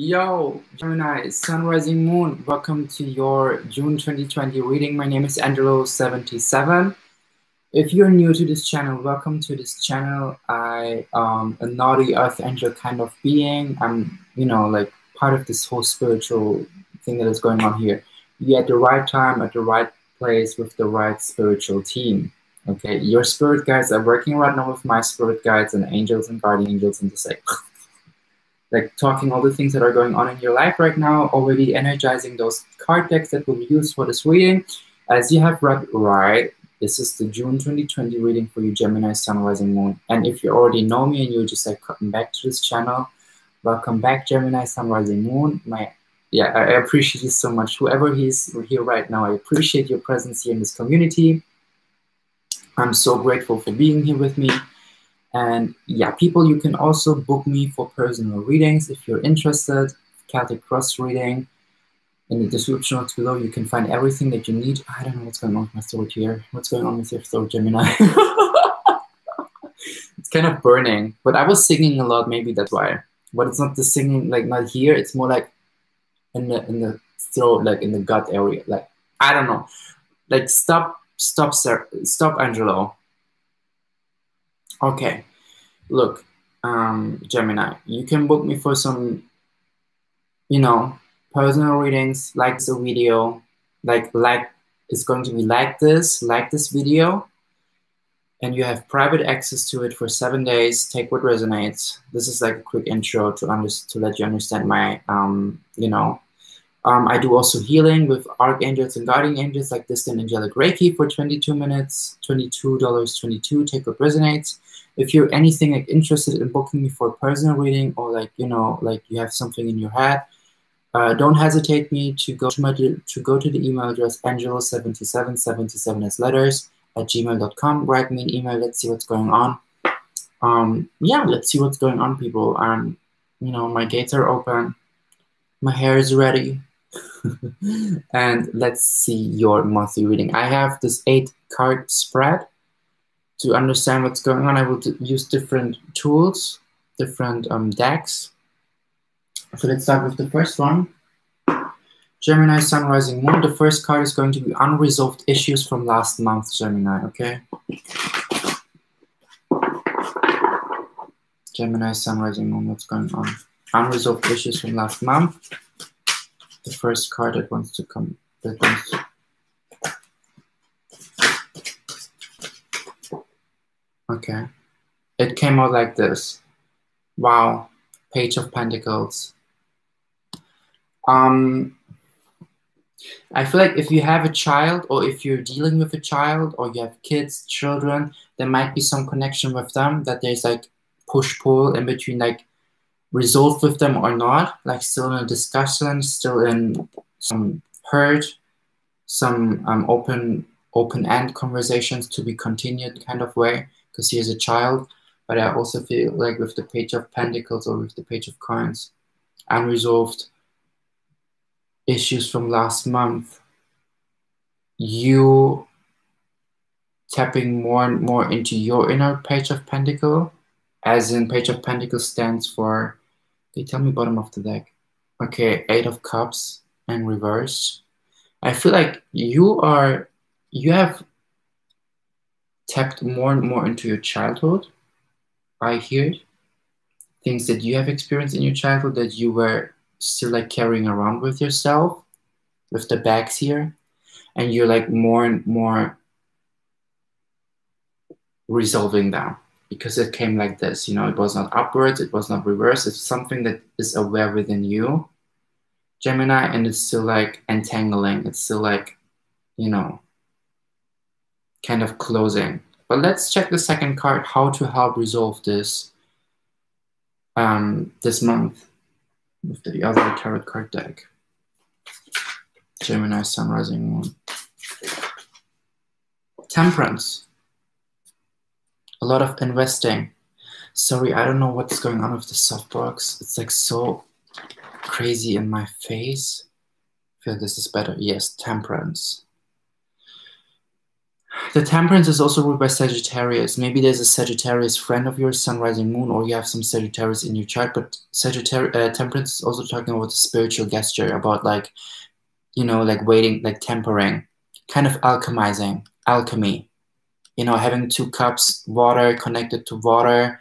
Yo, Gemini, Sun, Rising, Moon. Welcome to your June 2020 reading. My name is Angelo 77. If you're new to this channel, welcome to this channel. I am a naughty earth angel kind of being. I'm, like part of this whole spiritual thing that is going on here. You're at the right time, at the right place with the right spiritual team. Okay, your spirit guides are working right now with my spirit guides and angels and guardian angels, and just like talking all the things that are going on in your life right now, already energizing those card decks that will be used for this reading. As you have read right, this is the June 2020 reading for you, Gemini, Sun, Rising, Moon. And if you already know me and you're just like coming back to this channel, welcome back, Gemini, Sun, Rising, Moon. I appreciate you so much. Whoever is here right now, I appreciate your presence here in this community. I'm so grateful for being here with me. And yeah, people, you can also book me for personal readings if you're interested. Celtic cross reading. In the description box below, you can find everything that you need. I don't know what's going on with my throat here. What's going on with your throat, Gemini? It's kind of burning, but I was singing a lot, maybe that's why. But it's not the singing, like not here. It's more like in the throat, like in the gut area. Like, I don't know. Like, stop, Angelo. Okay, look, Gemini, you can book me for some, personal readings, like the video, like it's going to be like this video, and you have private access to it for 7 days. Take what resonates. This is like a quick intro to let you understand my, I do also healing with archangels and guardian angels, like distant angelic Reiki for 22 minutes, $22.22. Take what resonates. If you're anything like interested in booking me for a personal reading, or like you have something in your head, don't hesitate to go to the email address angelo7777 as letters @gmail.com. Write me an email. Let's see what's going on. Yeah, let's see what's going on, people. My gates are open. My hair is ready. And let's see your monthly reading. I have this 8-card spread. To understand what's going on, I will use different tools, different decks. So let's start with the first one. Gemini, Sun, Rising, Moon. The first card is going to be unresolved issues from last month, Gemini, okay? Gemini, Sun, Rising, Moon, what's going on? Unresolved issues from last month. The first card that wants to come, Okay, it came out like this. Wow, Page of Pentacles. I feel like if you have a child, or if you're dealing with a child, or you have kids, children, there might be some connection with them, that there's like push-pull in between, like resolved with them or not, like still in a discussion, still in some hurt, some open-end conversations to be continued kind of way, because he is a child. But I also feel like with the Page of Pentacles or with the Page of Coins, unresolved issues from last month, you tapping more and more into your inner Page of Pentacle, as in Page of Pentacles stands for, they tell me bottom of the deck. Okay, 8 of Cups and reverse. I feel like you have tapped more and more into your childhood. I hear it. Things that you have experienced in your childhood that you were still like carrying around with yourself, with the bags here. And you're like more and more resolving them, because it came like this, it was not upwards, it was not reverse. It's something that is aware within you, Gemini, and it's still like entangling. It's still like, kind of closing. But let's check the second card, how to help resolve this this month, with the other tarot card deck. Gemini, Sun, Rising, Moon. Temperance. A lot of investing. Sorry, I don't know what's going on with the softbox. It's like so crazy in my face. I feel this is better. Yes, temperance. The Temperance is also ruled by Sagittarius. Maybe there's a Sagittarius friend of yours, Sun, Rising, Moon, or you have some Sagittarius in your chart. But Temperance is also talking about the spiritual gesture, about like, you know, like waiting, like tempering, kind of alchemizing, alchemy. You know, having 2 cups, water connected to water,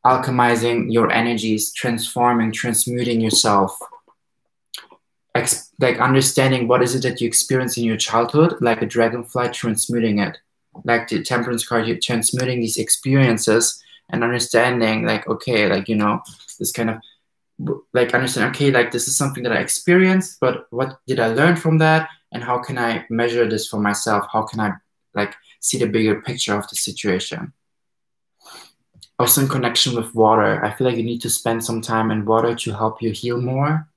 alchemizing your energies, transforming, transmuting yourself. Like understanding what is it that you experienced in your childhood, like a dragonfly, transmuting it. Like the Temperance card, you're transmuting these experiences and understanding, like, okay, like, you know, this kind of, like, understand, okay, like, this is something that I experienced, but what did I learn from that? And how can I measure this for myself? How can I, like, see the bigger picture of the situation? Also in connection with water, I feel like you need to spend some time in water to help you heal more.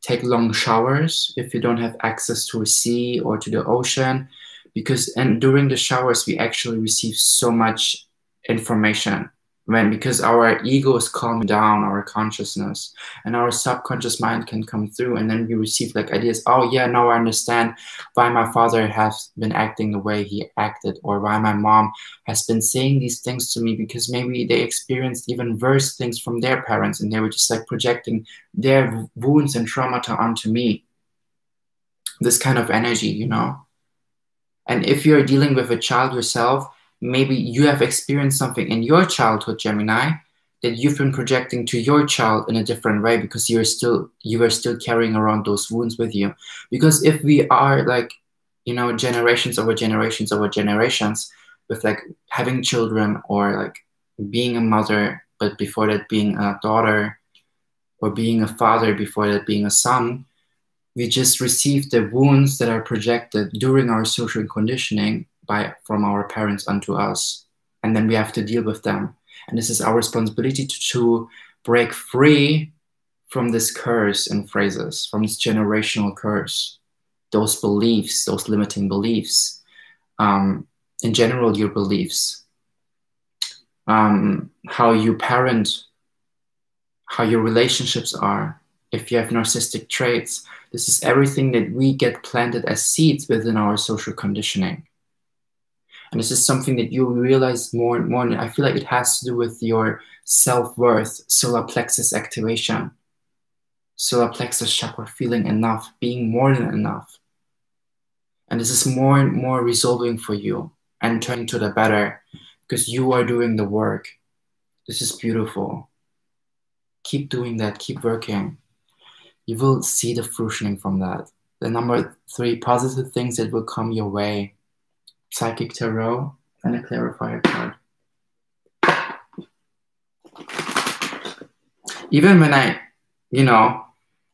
Take long showers if you don't have access to a sea or to the ocean, and during the showers we actually receive so much information because our ego is calming down our consciousness, and our subconscious mind can come through, and then we receive like ideas. Oh yeah, now I understand why my father has been acting the way he acted, or why my mom has been saying these things to me, because maybe they experienced even worse things from their parents and they were just like projecting their wounds and traumata onto me. This kind of energy, you know. And if you're dealing with a child yourself, maybe you have experienced something in your childhood, Gemini, that you've been projecting to your child in a different way, because you are still carrying around those wounds with you. Because if we are like, you know, generations over generations over generations with like having children, or like being a mother, but before that being a daughter, or being a father before that being a son, we just receive the wounds that are projected during our social conditioning from our parents onto us, and then we have to deal with them. And this is our responsibility to break free from this curse and phrases, from this generational curse, those beliefs, those limiting beliefs, in general, your beliefs, how you parent, how your relationships are, if you have narcissistic traits. This is everything that we get planted as seeds within our social conditioning. And this is something that you realize more and more. And I feel like it has to do with your self-worth, solar plexus activation, solar plexus chakra, feeling enough, being more than enough. And this is more and more resolving for you and turning to the better, because you are doing the work. This is beautiful. Keep doing that, keep working. You will see the fruitioning from that. The number 3, positive things that will come your way. Psychic Tarot and a clarifier card. Even when I, you know,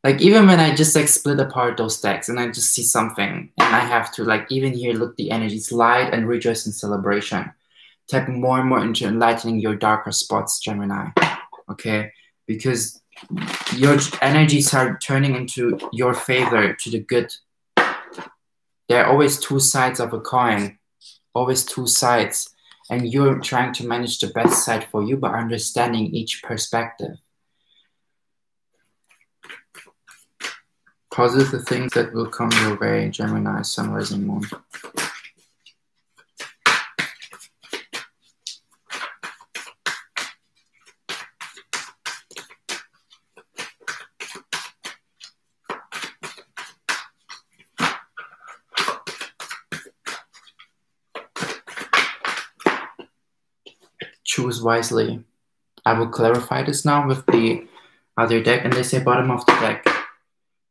like even when I just like split apart those decks and I just see something and I have to like even here look the energies, light and rejoice and celebration. Tap more and more into enlightening your darker spots, Gemini. Okay? Because your energies are turning into your favor, to the good. There are always 2 sides of a coin. Always 2 sides, and you're trying to manage the best side for you by understanding each perspective. Positive things that will come your way, Gemini, Sun, Rising, Moon. Choose wisely. I will clarify this now with the other deck, and they say bottom of the deck,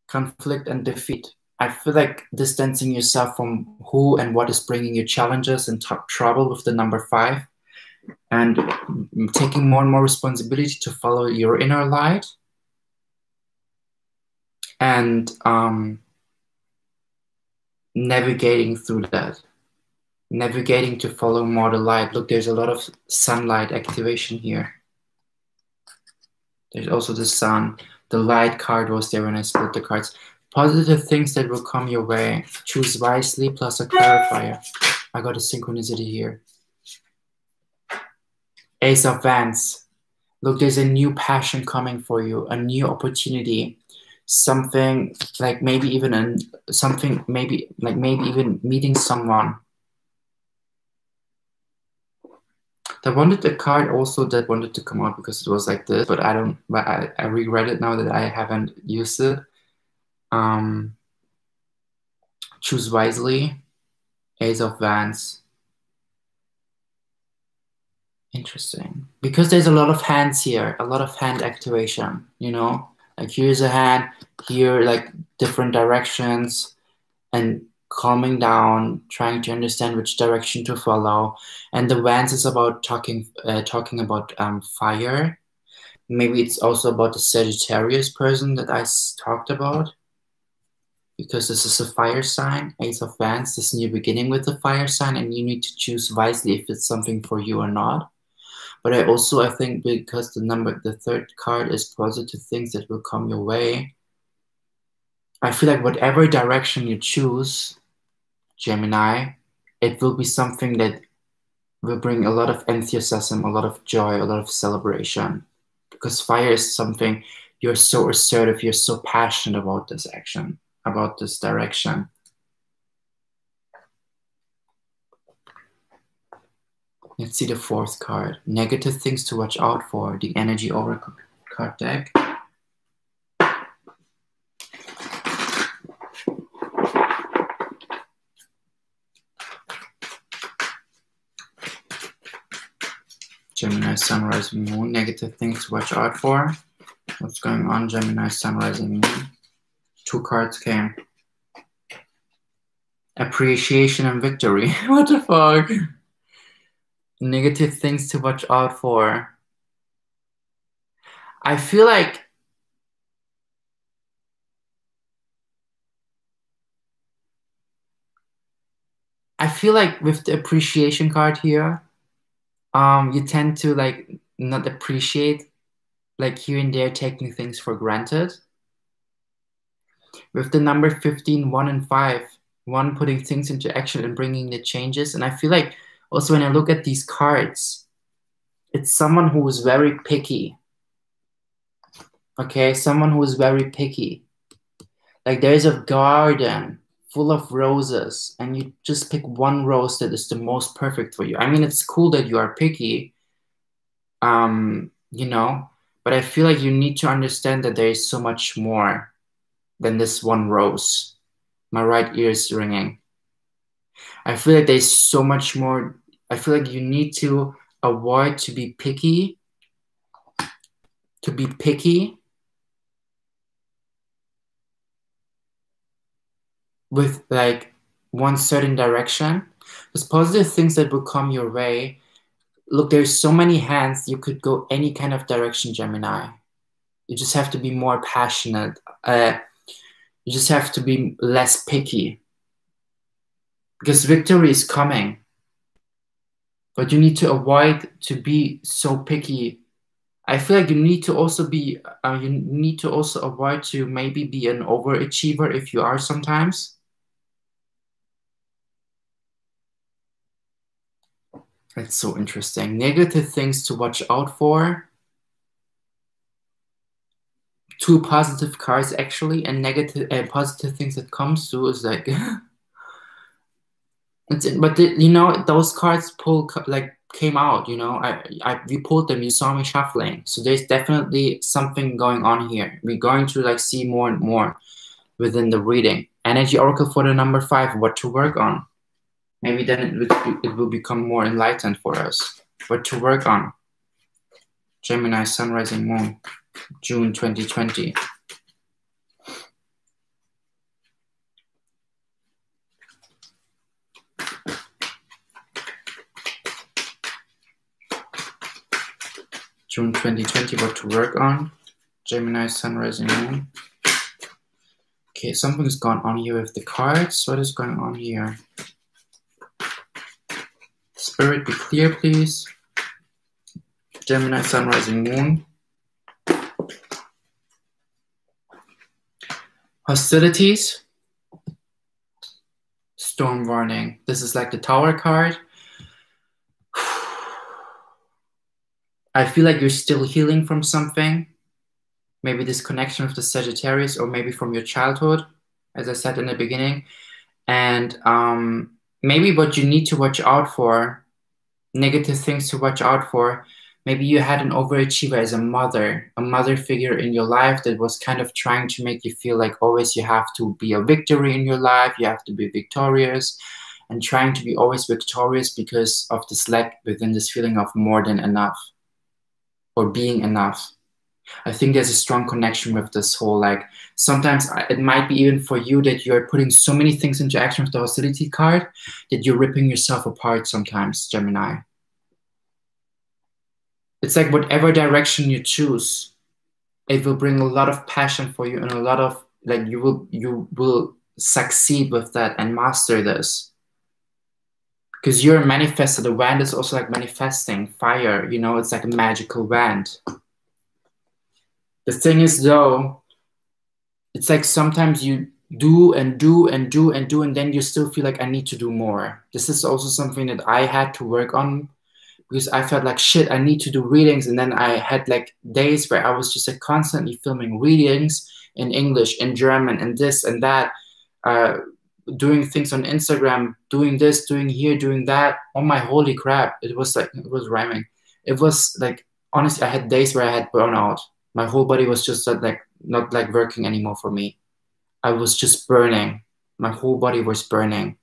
conflict and defeat. I feel like distancing yourself from who and what is bringing you challenges and trouble with the number 5, and taking more and more responsibility to follow your inner light, and navigating through that. Navigating to follow more the light. Look, there's a lot of sunlight activation here. There's also the sun. The light card was there when I split the cards. Positive things that will come your way. Choose wisely plus a clarifier. I got a synchronicity here. Ace of Wands. Look, there's a new passion coming for you, a new opportunity. Something like maybe even maybe even meeting someone. I wanted a card also that wanted to come out because it was like this, but I regret it now that I haven't used it. Choose wisely. Ace of Wands. Interesting. Because there's a lot of hands here, a lot of hand activation, you know? Like here's a hand, here like different directions, and calming down, trying to understand which direction to follow. And the Wands is about talking about fire. Maybe it's also about the Sagittarius person that I talked about, because this is a fire sign, Ace of Wands, this new beginning with the fire sign, and you need to choose wisely if it's something for you or not. But I think because the third card is positive things that will come your way, I feel like whatever direction you choose, Gemini, it will be something that will bring a lot of enthusiasm, a lot of joy, a lot of celebration. Because fire is something, you're so assertive, you're so passionate about this action, about this direction. Let's see the fourth card. Negative things to watch out for. The Energy Oracle card deck. Gemini Sun, Rising Moon. Negative things to watch out for. What's going on, Gemini Sun, Rising Moon? Two cards came. Appreciation and victory. What the fuck? Negative things to watch out for. I feel like with the appreciation card here, you tend to like not appreciate, like here and there taking things for granted. With the number 15, 1 and 5, 1 putting things into action and bringing the changes. And I feel like also when I look at these cards, it's someone who is very picky. Okay, someone who is very picky. Like there's a garden full of roses and you just pick one rose that is the most perfect for you. I mean, it's cool that you are picky, you know, but I feel like you need to understand that there is so much more than this one rose. My right ear is ringing. I feel like there's so much more. I feel like you need to avoid to be picky. With like one certain direction. There's positive things that will come your way. Look, there's so many hands. You could go any kind of direction, Gemini. You just have to be more passionate. You just have to be less picky. Because victory is coming. But you need to avoid to be so picky. I feel like you need to also be, you need to also avoid to maybe be an overachiever if you are sometimes. It's so interesting. Negative things to watch out for. 2 positive cards actually, and negative positive things that comes to is like you know, those cards came out, you know, we pulled them, you saw me shuffling, so there's definitely something going on here. We're going to like see more and more within the reading. Energy Oracle for the number 5, what to work on. Maybe then it will become more enlightened for us. What to work on. Gemini Sun, Rising Moon, June 2020. June 2020, what to work on. Gemini Sun, Rising Moon. Okay, something's gone on here with the cards. What is going on here? Spirit, be clear, please. Gemini Sun, Rising Moon. Hostilities. Storm warning. This is like the Tower card. I feel like you're still healing from something. Maybe this connection with the Sagittarius, or maybe from your childhood, as I said in the beginning. And maybe what you need to watch out for, negative things to watch out for. Maybe you had an overachiever as a mother figure in your life that was kind of trying to make you feel like always you have to be a victory in your life, you have to be victorious, and trying to be always victorious because of this lack within this feeling of more than enough or being enough. I think there's a strong connection with this whole, like, sometimes it might be even for you that you're putting so many things into action with the hostility card that you're ripping yourself apart sometimes, Gemini. It's like whatever direction you choose, it will bring a lot of passion for you and a lot of, like, you will succeed with that and master this. Because you're a manifestor. The wand is also like manifesting fire, you know, it's like a magical wand. The thing is though, it's like sometimes you do and do and do and do, and then you still feel like I need to do more. This is also something that I had to work on, because I felt like, shit, I need to do readings. And then I had like days where I was just like constantly filming readings in English, in German, and this and that, doing things on Instagram, doing this, doing here, doing that. Oh my holy crap. It was like, it was rhyming. It was like, honestly, I had days where I had burnout. My whole body was just like, not like working anymore for me. I was just burning. My whole body was burning.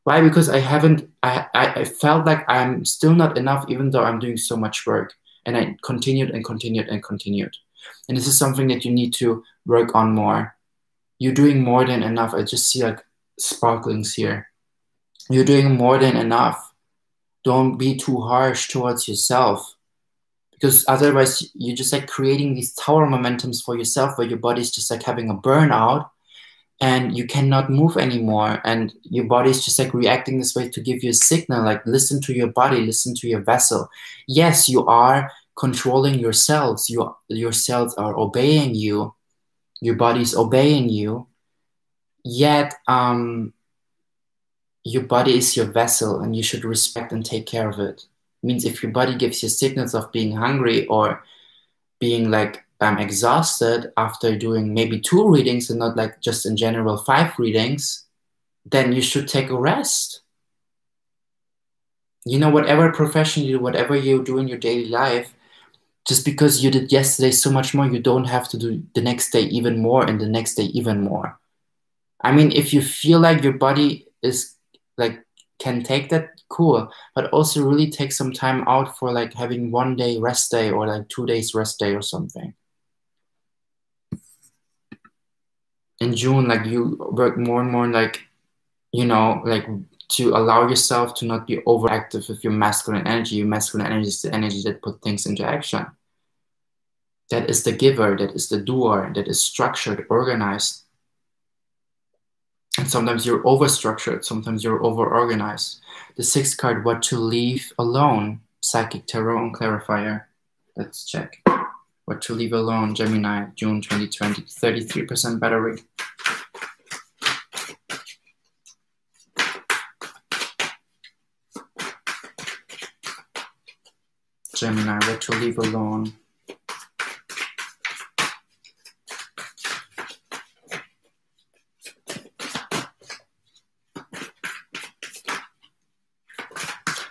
Why? Because I felt like I'm still not enough, even though I'm doing so much work. And I continued and continued and continued. And this is something that you need to work on more. You're doing more than enough. I just see like sparklings here. You're doing more than enough. Don't be too harsh towards yourself, because otherwise you're just like creating these tower momentums for yourself where your body's just like having a burnout and you cannot move anymore, and your body's just like reacting this way to give you a signal, like, listen to your body, listen to your vessel. Yes, you are controlling your cells. Your cells are obeying you. Your body's obeying you. Yet your body is your vessel and you should respect and take care of it. It means if your body gives you signals of being hungry or being like exhausted after doing maybe 2 readings and not like just in general 5 readings, then you should take a rest. You know, whatever profession you do, whatever you do in your daily life, just because you did yesterday so much more, you don't have to do the next day even more and the next day even more. I mean, if you feel like your body is like, can take that, cool, but also really take some time out for like having 1 day rest day or like 2 days rest day or something. In June, like, you work more and more, like, you know, like, to allow yourself to not be overactive with your masculine energy. Your masculine energy is the energy that put things into action. That is the giver, that is the doer, that is structured, organized. And sometimes you're over-structured, sometimes you're over-organized. The 6th card, what to leave alone. Psychic Tarot and Clarifier. Let's check. What to leave alone, Gemini, June 2020, 33% battery. Gemini, what to leave alone.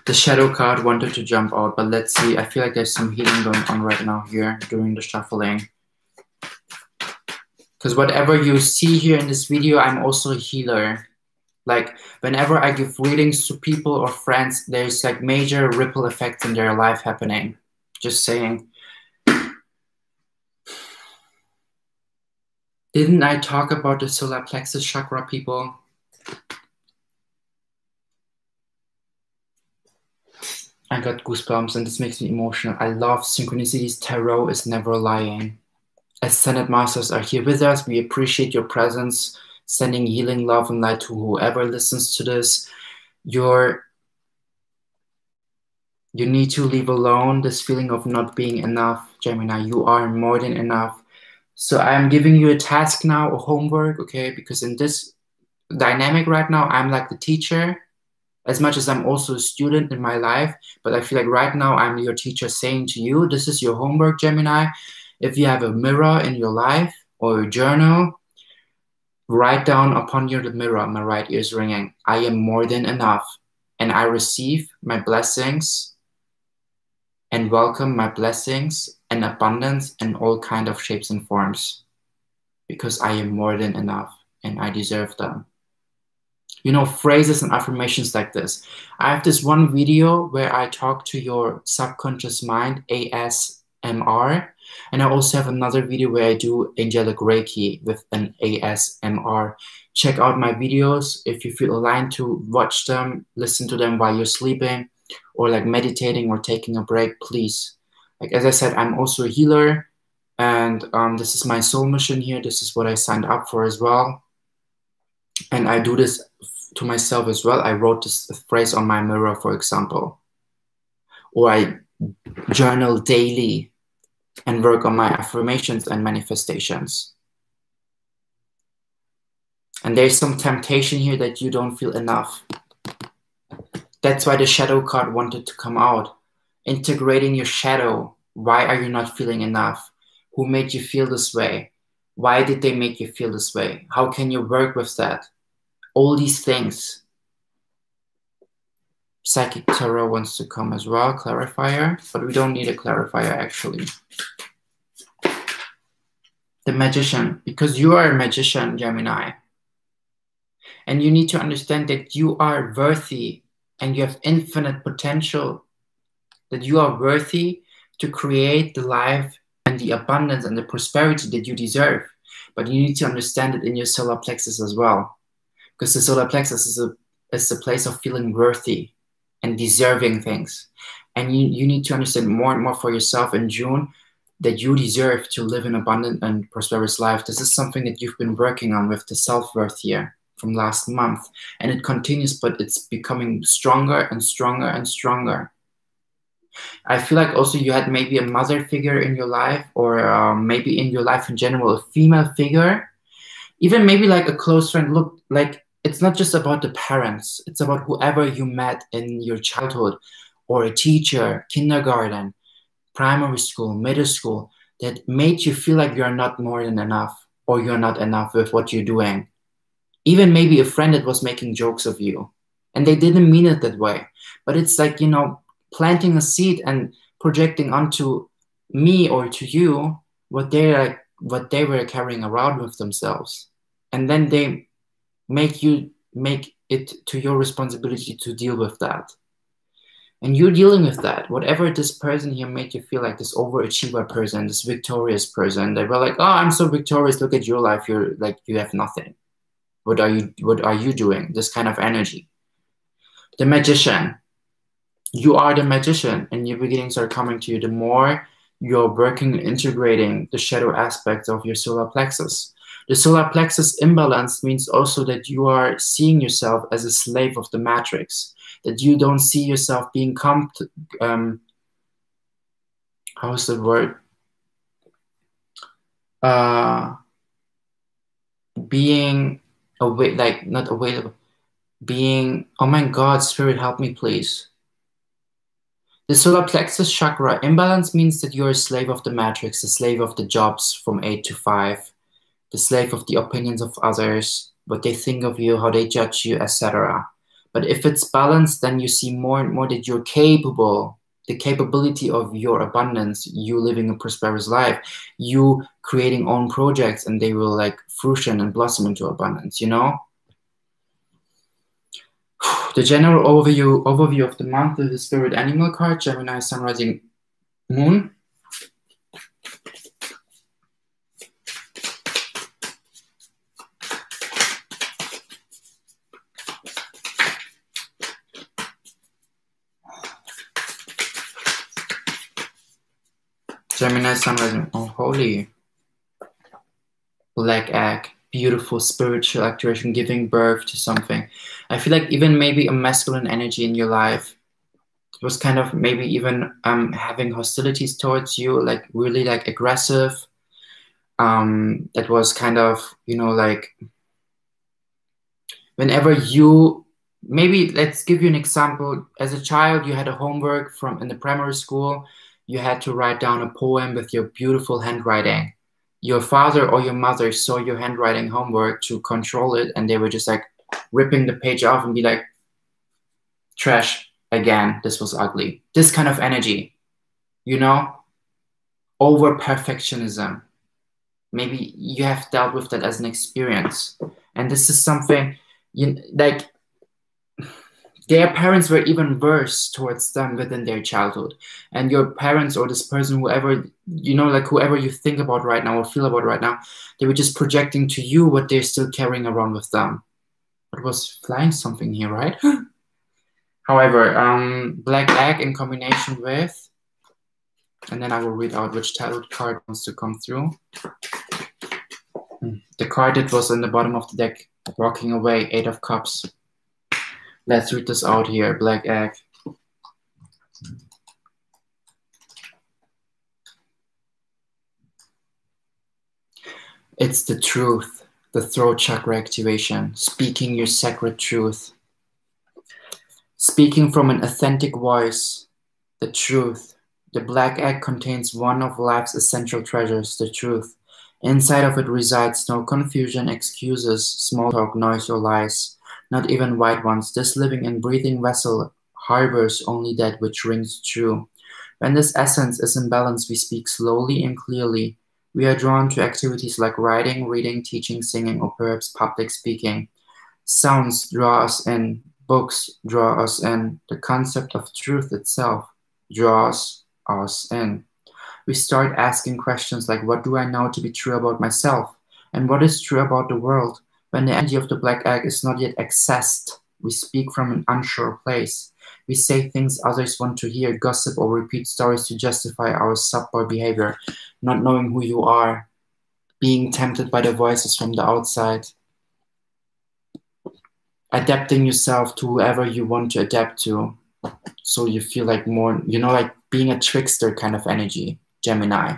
The shadow card wanted to jump out, but let's see. I feel like there's some healing going on right now here during the shuffling. Because whatever you see here in this video, I'm also a healer. Like, whenever I give readings to people or friends, there's like major ripple effects in their life happening. Just saying. Didn't I talk about the solar plexus chakra, people? I got goosebumps and this makes me emotional. I love synchronicities. Tarot is never lying. Ascended Masters are here with us. We appreciate your presence, sending healing, love, and light to whoever listens to this. You need to leave alone this feeling of not being enough, Gemini. You are more than enough. So I'm giving you a task now, a homework, okay? Because in this dynamic right now, I'm like the teacher, as much as I'm also a student in my life. But I feel like right now I'm your teacher saying to you, this is your homework, Gemini. If you have a mirror in your life or a journal, write down upon your mirror, my right ear is ringing, I am more than enough. and I receive my blessings and welcome my blessings and abundance in all kind of shapes and forms, because I am more than enough and I deserve them. You know, phrases and affirmations like this. I have this one video where I talk to your subconscious mind, ASMR. And I also have another video where I do angelic Reiki with an ASMR. Check out my videos if you feel aligned to watch them, listen to them while you're sleeping or like meditating or taking a break, please. Like, as I said, I'm also a healer, and this is my soul mission here. This is what I signed up for as well. And I do this to myself as well. I wrote this phrase on my mirror, for example, or I journal daily and work on my affirmations and manifestations. And there's some temptation here that you don't feel enough. That's why the shadow card wanted to come out. Integrating your shadow. Why are you not feeling enough? Who made you feel this way? Why did they make you feel this way? How can you work with that? All these things. Psychic Tarot wants to come as well, clarifier, but we don't need a clarifier actually. The Magician, because you are a magician, Gemini. And you need to understand that you are worthy and you have infinite potential, that you are worthy to create the life and the abundance and the prosperity that you deserve. But you need to understand it in your solar plexus as well. Because the solar plexus is a place of feeling worthy and deserving things. And you need to understand more and more for yourself in June that you deserve to live an abundant and prosperous life. This is something that you've been working on with the self-worth here from last month. And it continues, but it's becoming stronger and stronger and stronger. I feel like also you had maybe a mother figure in your life, or maybe in your life in general, a female figure. Even maybe like a close friend. Look, like, it's not just about the parents. It's about whoever you met in your childhood, or a teacher, kindergarten, primary school, middle school, that made you feel like you're not more than enough, or you're not enough with what you're doing. Even maybe a friend that was making jokes of you, and they didn't mean it that way. But it's like, you know, planting a seed and projecting onto me or to you what they were carrying around with themselves. And then they make it to your responsibility to deal with that. And you're dealing with that. Whatever this person here made you feel like, this overachiever person, this victorious person, they were like, oh, I'm so victorious, look at your life, you're like, you have nothing. What are you doing? This kind of energy. The Magician. You are the magician, and your beginnings are coming to you. The more you're working and integrating the shadow aspects of your solar plexus. The solar plexus imbalance means also that you are seeing yourself as a slave of the matrix, that you don't see yourself being how's the word? Being away, like not available, being, oh my God, Spirit, help me, please. The solar plexus chakra imbalance means that you're a slave of the matrix, a slave of the jobs from 8 to 5, the slave of the opinions of others, what they think of you, how they judge you, etc. But if it's balanced, then you see more and more that you're capable, the capability of your abundance, you living a prosperous life, you creating own projects, and they will like fruition and blossom into abundance, you know? The general overview of the month is the Spirit Animal card, Gemini Sun, Rising, Moon. Gemini Sun, Rising, oh holy. Black egg. Beautiful spiritual activation, giving birth to something. I feel like even maybe a masculine energy in your life. It was kind of maybe even having hostilities towards you, like really like aggressive. That was kind of, you know, like whenever you, maybe let's give you an example. As a child, you had a homework in the primary school. You had to write down a poem with your beautiful handwriting. Your father or your mother saw your handwriting homework to control it, and they were just like ripping the page off and be like trash again, this was ugly. This kind of energy, you know, over perfectionism. Maybe you have dealt with that as an experience. And this is something, like, their parents were even worse towards them within their childhood. And your parents or this person, whoever, like whoever you think about right now or feel about right now, they were just projecting to you what they're still carrying around with them. It was flying something here, right? However, Black Egg in combination with, and then I will read out which tarot card wants to come through. The card that was in the bottom of the deck, walking away, 8 of Cups. Let's read this out here, Black Egg. It's the truth, the throat chakra activation, speaking your sacred truth. Speaking from an authentic voice, the truth. The Black Egg contains one of life's essential treasures, the truth. Inside of it resides no confusion, excuses, small talk, noise, or lies. Not even white ones. This living and breathing vessel harbors only that which rings true. When this essence is in balance, we speak slowly and clearly. We are drawn to activities like writing, reading, teaching, singing, or perhaps public speaking. Sounds draw us in. Books draw us in. The concept of truth itself draws us in. We start asking questions like, what do I know to be true about myself? And what is true about the world? When the energy of the Black Egg is not yet accessed, we speak from an unsure place. We say things others want to hear, gossip or repeat stories to justify our subpar behavior, not knowing who you are, being tempted by the voices from the outside, adapting yourself to whoever you want to adapt to, so you feel like more, like being a trickster kind of energy, Gemini.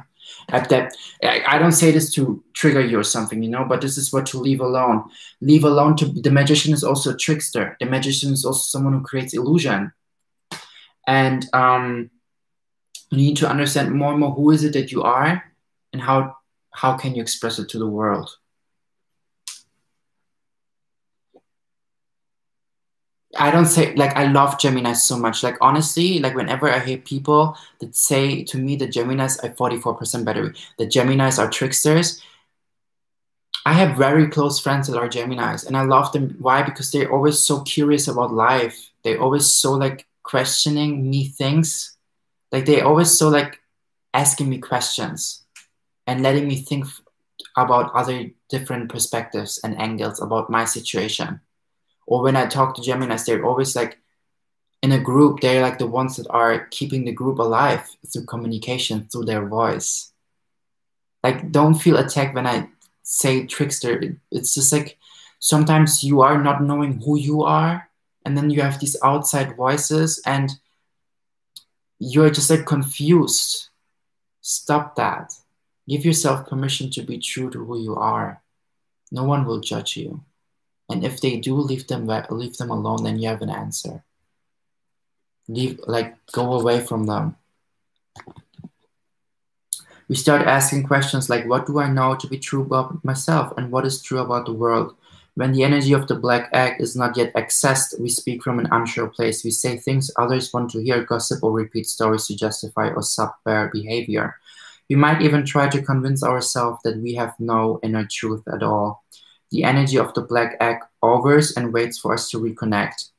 I don't say this to trigger you or something, but this is what to leave alone. Leave alone. The magician is also a trickster. The magician is also someone who creates illusion. And you need to understand more and more who is it that you are and how can you express it to the world. I don't say, like, I love Gemini so much. Like, honestly, like, whenever I hear people that say to me that Geminis are 44% battery, that Geminis are tricksters, I have very close friends that are Geminis, and I love them. Why? Because they're always so curious about life. They're always so, like, questioning me things. Like, they're always so, like, asking me questions and letting me think about other different perspectives and angles about my situation. Or when I talk to Geminis, they're always like, in a group, they're like the ones that are keeping the group alive through communication, through their voice. Like, don't feel attacked when I say trickster. It's just like, sometimes you are not knowing who you are, and then you have these outside voices, and you're just like confused. Stop that. Give yourself permission to be true to who you are. No one will judge you. And if they do, leave them alone, then you have an answer. Go away from them. We start asking questions like, what do I know to be true about myself? And what is true about the world? When the energy of the Black Egg is not yet accessed, we speak from an unsure place. We say things others want to hear, gossip or repeat stories to justify or subvert behavior. We might even try to convince ourselves that we have no inner truth at all. The energy of the Black Egg hovers and waits for us to reconnect.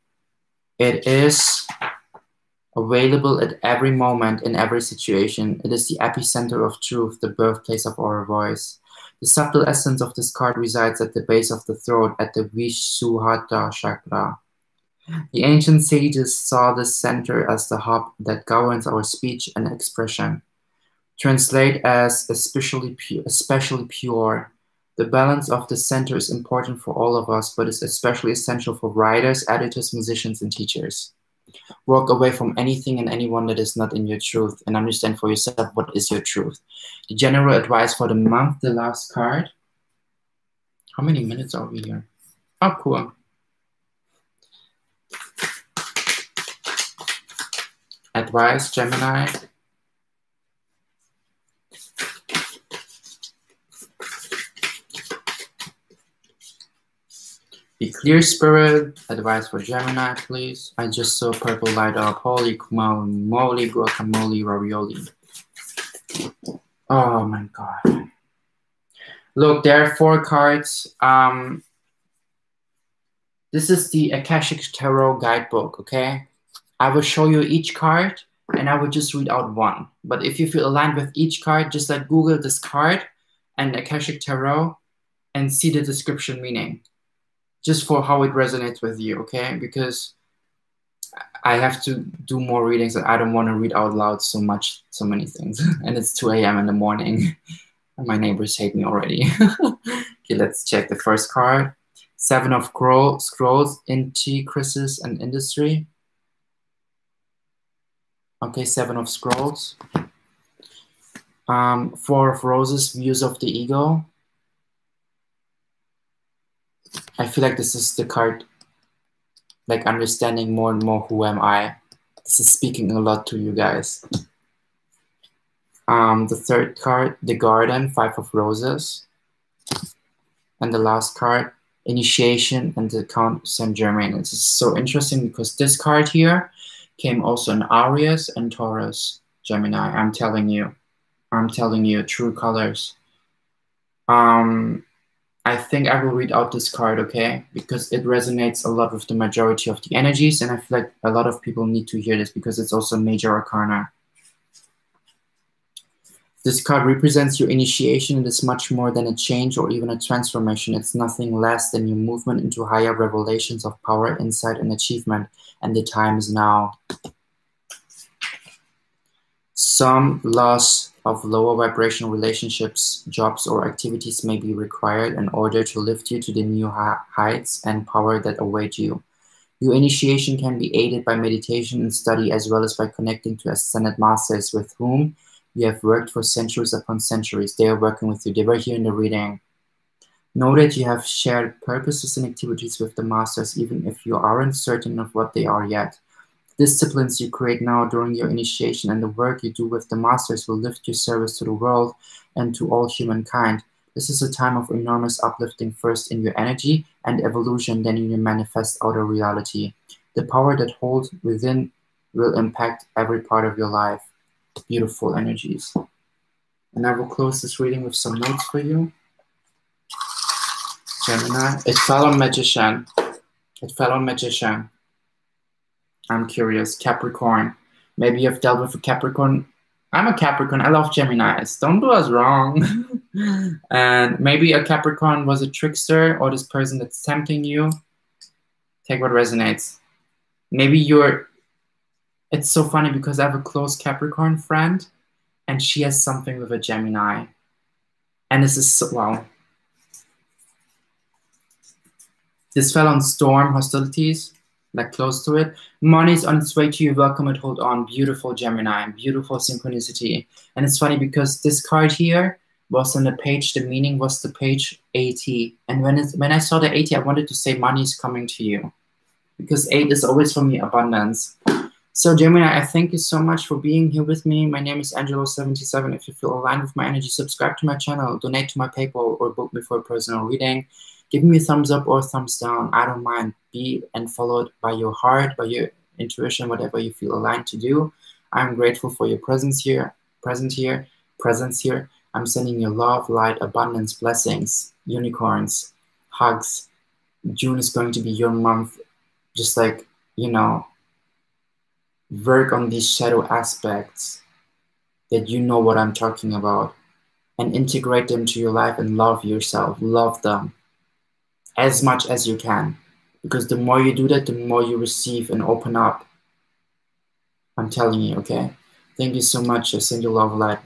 It is available at every moment, in every situation. It is the epicenter of truth, the birthplace of our voice. The subtle essence of this card resides at the base of the throat, at the Vishuddha chakra. The ancient sages saw this center as the hub that governs our speech and expression. Translate as especially pure. The balance of the center is important for all of us, but is especially essential for writers, editors, musicians, and teachers. Walk away from anything and anyone that is not in your truth, and understand for yourself what is your truth. The general advice for the month, the last card. How many minutes are we here? Oh, cool. Advice, Gemini. Be clear, spirit. Advice for Gemini, please. I just saw purple light up. Holy moly, guacamole, ravioli. Oh my god. Look, there are 4 cards. This is the Akashic Tarot guidebook, okay? I will show you each card and I will just read out one. But if you feel aligned with each card, just like Google this card and Akashic Tarot and see the description meaning. Just for how it resonates with you, okay? Because I have to do more readings and I don't want to read out loud so many things. And it's 2 a.m. in the morning. And my neighbors hate me already. Okay, let's check the first card. 7 of Scrolls, Anticrisis and Industry. Okay, 7 of Scrolls. 4 of Roses, Views of the Ego. I feel like this is the card, like understanding more and more who am I. This is speaking a lot to you guys. The third card, The Garden, 5 of Roses. And the last card, Initiation and the Count Saint Germain. This is so interesting because this card here came also in Aries and Taurus, Gemini. I'm telling you, true colors. I think I will read out this card, okay? Because it resonates a lot with the majority of the energies, and I feel like a lot of people need to hear this because it's also major arcana. This card represents your initiation. It is much more than a change or even a transformation. It's nothing less than your movement into higher revelations of power, insight, and achievement. And the time is now. Some loss of lower vibration relationships, jobs, or activities may be required in order to lift you to the new heights and power that await you. Your initiation can be aided by meditation and study, as well as by connecting to ascended masters with whom you have worked for centuries upon centuries. They are working with you. They were here in the reading. Know that you have shared purposes and activities with the masters, even if you aren't certain of what they are yet. Disciplines you create now during your initiation and the work you do with the masters will lift your service to the world and to all humankind. This is a time of enormous uplifting, first in your energy and evolution, then in your manifest outer reality. The power that holds within will impact every part of your life. Beautiful energies. And I will close this reading with some notes for you. Gemini. It fell on Magician. It fell on Magician. I'm curious. Capricorn. Maybe you've dealt with a Capricorn. I'm a Capricorn. I love Geminis. Don't do us wrong. And maybe a Capricorn was a trickster or this person that's tempting you. Take what resonates. Maybe you're... It's so funny because I have a close Capricorn friend and she has something with a Gemini. And this is so... Wow. This fell on Storm, Hostilities. Like close to it. Money is on its way to you. Welcome it. Hold on. Beautiful Gemini. Beautiful synchronicity. And it's funny because this card here was on the page. The meaning was the page 80. And when I saw the 80, I wanted to say money is coming to you. Because 8 is always for me abundance. So Gemini, I thank you so much for being here with me. My name is Angelo 77. If you feel aligned with my energy, subscribe to my channel, donate to my PayPal, or book me for a personal reading. Give me a thumbs up or a thumbs down. I don't mind. Be and followed by your heart, by your intuition, whatever you feel aligned to do. I'm grateful for your presence here. I'm sending you love, light, abundance, blessings, unicorns, hugs. June is going to be your month. Just like, you know, work on these shadow aspects that you know what I'm talking about and integrate them to your life and love yourself. Love them as much as you can, because the more you do that, the more you receive and open up. I'm telling you, okay? Thank you so much. I send you love, light.